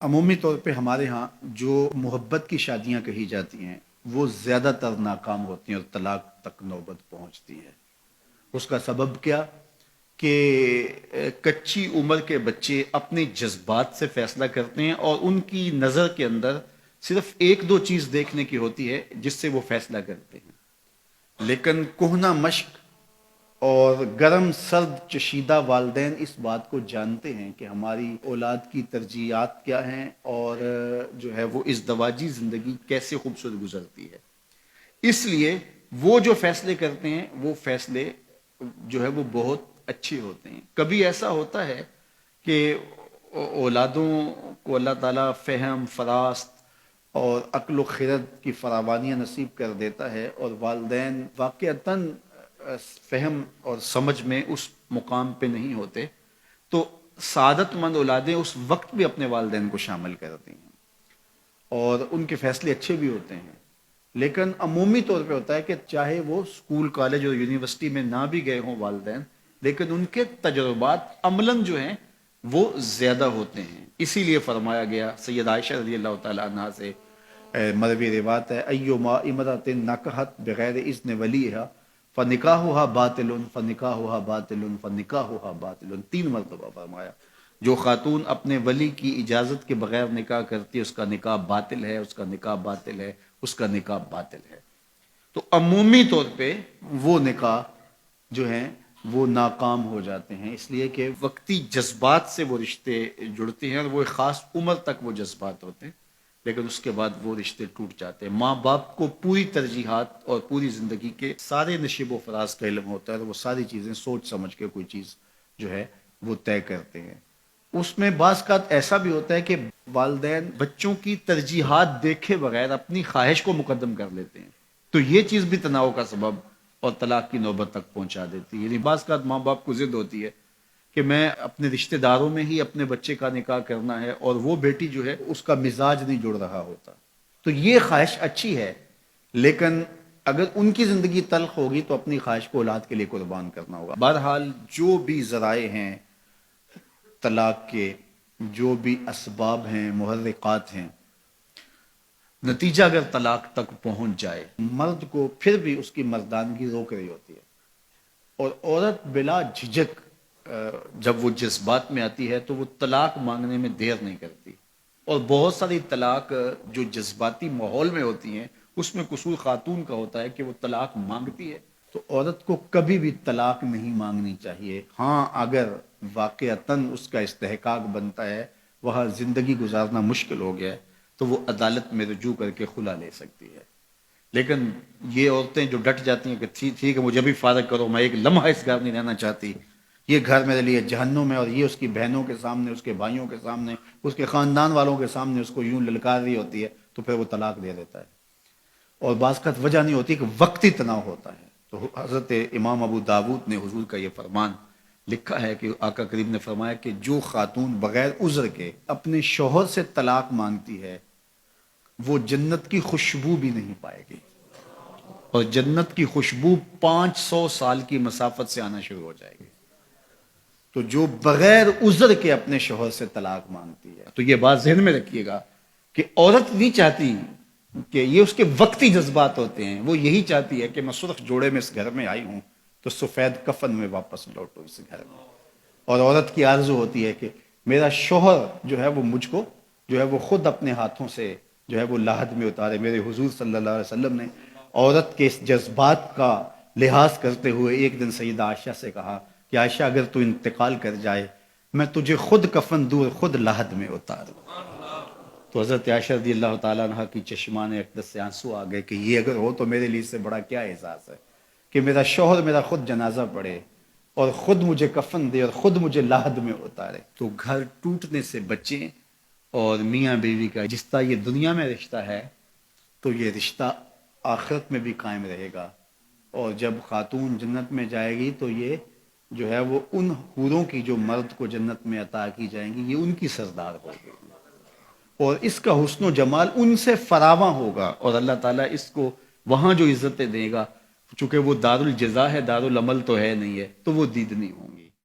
عمومی طور پہ ہمارے ہاں جو محبت کی شادیاں کہی جاتی ہیں وہ زیادہ تر ناکام ہوتی ہیں اور طلاق تک نوبت پہنچتی ہے۔ اس کا سبب کیا کہ کچی عمر کے بچے اپنے جذبات سے فیصلہ کرتے ہیں اور ان کی نظر کے اندر صرف ایک دو چیز دیکھنے کی ہوتی ہے جس سے وہ فیصلہ کرتے ہیں، لیکن کہنہ مشق اور گرم سرد چشیدہ والدین اس بات کو جانتے ہیں کہ ہماری اولاد کی ترجیحات کیا ہیں اور جو ہے وہ ازدواجی زندگی کیسے خوبصورت گزرتی ہے۔ اس لیے وہ جو فیصلے کرتے ہیں وہ فیصلے جو ہے وہ بہت اچھے ہوتے ہیں۔ کبھی ایسا ہوتا ہے کہ اولادوں کو اللہ تعالیٰ فہم، فراست اور عقل و خرد کی فراوانیاں نصیب کر دیتا ہے اور والدین واقعتاً فہم اور سمجھ میں اس مقام پہ نہیں ہوتے، تو سعادت مند اولادیں اس وقت بھی اپنے والدین کو شامل کرتی ہیں اور ان کے فیصلے اچھے بھی ہوتے ہیں۔ لیکن عمومی طور پہ ہوتا ہے کہ چاہے وہ اسکول، کالج اور یونیورسٹی میں نہ بھی گئے ہوں والدین، لیکن ان کے تجربات عملاً جو ہیں وہ زیادہ ہوتے ہیں۔ اسی لیے فرمایا گیا سید عائشہ رضی اللہ تعالیٰ عنہ سے مروی روایت ہے، ایما امرأۃ نکحت بغیر اذن ولیہا فنکاحها باطل فنکاحها باطل فنکاحها باطل، 3 مرتبہ فرمایا جو خاتون اپنے ولی کی اجازت کے بغیر نکاح کرتی ہے اس کا نکاح باطل ہے، اس کا نکاح باطل ہے، اس کا نکاح باطل ہے۔ تو عمومی طور پہ وہ نکاح جو ہیں وہ ناکام ہو جاتے ہیں، اس لیے کہ وقتی جذبات سے وہ رشتے جڑتے ہیں اور وہ ایک خاص عمر تک وہ جذبات ہوتے ہیں، لیکن اس کے بعد وہ رشتے ٹوٹ جاتے ہیں۔ ماں باپ کو پوری ترجیحات اور پوری زندگی کے سارے نشیب و فراز کا علم ہوتا ہے اور وہ ساری چیزیں سوچ سمجھ کے کوئی چیز جو ہے وہ طے کرتے ہیں۔ اس میں بعض کا ایسا بھی ہوتا ہے کہ والدین بچوں کی ترجیحات دیکھے بغیر اپنی خواہش کو مقدم کر لیتے ہیں، تو یہ چیز بھی تناؤ کا سبب اور طلاق کی نوبت تک پہنچا دیتی ہے۔ یعنی بعض کا ماں باپ کو ضد ہوتی ہے کہ میں اپنے رشتہ داروں میں ہی اپنے بچے کا نکاح کرنا ہے اور وہ بیٹی جو ہے اس کا مزاج نہیں جڑ رہا ہوتا، تو یہ خواہش اچھی ہے، لیکن اگر ان کی زندگی تلخ ہوگی تو اپنی خواہش کو اولاد کے لیے قربان کرنا ہوگا۔ بہرحال جو بھی ذرائع ہیں طلاق کے، جو بھی اسباب ہیں، محرکات ہیں، نتیجہ اگر طلاق تک پہنچ جائے، مرد کو پھر بھی اس کی مردانگی روک رہی ہوتی ہے اور عورت بلا جھجک جب وہ جذبات میں آتی ہے تو وہ طلاق مانگنے میں دیر نہیں کرتی، اور بہت ساری طلاق جو جذباتی ماحول میں ہوتی ہیں اس میں قصور خاتون کا ہوتا ہے کہ وہ طلاق مانگتی ہے۔ تو عورت کو کبھی بھی طلاق نہیں مانگنی چاہیے، ہاں اگر واقعتاً اس کا استحقاق بنتا ہے، وہاں زندگی گزارنا مشکل ہو گیا ہے، تو وہ عدالت میں رجوع کر کے خلا لے سکتی ہے۔ لیکن یہ عورتیں جو ڈٹ جاتی ہیں کہ ٹھیک ہے مجھے بھی فارغ کرو، میں ایک لمحہ اس گھر نہیں رہنا چاہتی، یہ گھر میرے لیے جہنم ہے، اور یہ اس کی بہنوں کے سامنے، اس کے بھائیوں کے سامنے، اس کے خاندان والوں کے سامنے اس کو یوں للکار رہی ہوتی ہے، تو پھر وہ طلاق دے دیتا ہے۔ اور بعض کا وجہ نہیں ہوتی کہ وقتی تناؤ ہوتا ہے۔ تو حضرت امام ابو داود نے حضور کا یہ فرمان لکھا ہے کہ آقا کریم نے فرمایا کہ جو خاتون بغیر عذر کے اپنے شوہر سے طلاق مانگتی ہے وہ جنت کی خوشبو بھی نہیں پائے گی، اور جنت کی خوشبو 500 سال کی مسافت سے آنا شروع ہو جائے گی۔ تو جو بغیر عذر کے اپنے شوہر سے طلاق مانگتی ہے، تو یہ بات ذہن میں رکھیے گا کہ عورت نہیں چاہتی کہ یہ اس کے وقتی جذبات ہوتے ہیں، وہ یہی چاہتی ہے کہ میں سرخ جوڑے میں اس گھر میں آئی ہوں تو سفید کفن میں واپس لوٹوں اس گھر میں۔ اور عورت کی آرزو ہوتی ہے کہ میرا شوہر جو ہے وہ مجھ کو جو ہے وہ خود اپنے ہاتھوں سے جو ہے وہ لاحد میں اتارے۔ میرے حضور صلی اللہ علیہ وسلم نے عورت کے اس جذبات کا لحاظ کرتے ہوئے ایک دن سیدہ عائشہ سے کہا کہ عائشہ اگر تو انتقال کر جائے میں تجھے خود کفن دوں، خود لاحد میں اتاروں۔ تو حضرت عائشہ رضی اللہ تعالیٰ عنہ کی چشمان اقدس سے آنسو آ گئے کہ یہ اگر ہو تو میرے لیے اس سے بڑا کیا احساس ہے کہ میرا شوہر میرا خود جنازہ پڑھے اور خود مجھے کفن دے اور خود مجھے لاحد میں اتارے۔ تو گھر ٹوٹنے سے بچیں، اور میاں بیوی کا جس طرح یہ دنیا میں رشتہ ہے تو یہ رشتہ آخرت میں بھی قائم رہے گا، اور جب خاتون جنت میں جائے گی تو یہ جو ہے وہ ان حوروں کی جو مرد کو جنت میں عطا کی جائیں گی، یہ ان کی سردار ہوگی، اور اس کا حسن و جمال ان سے فراواں ہوگا، اور اللہ تعالیٰ اس کو وہاں جو عزتیں دے گا، چونکہ وہ دار الجزا ہے، دار العمل تو ہے نہیں ہے، تو وہ دیدنی ہوں گی۔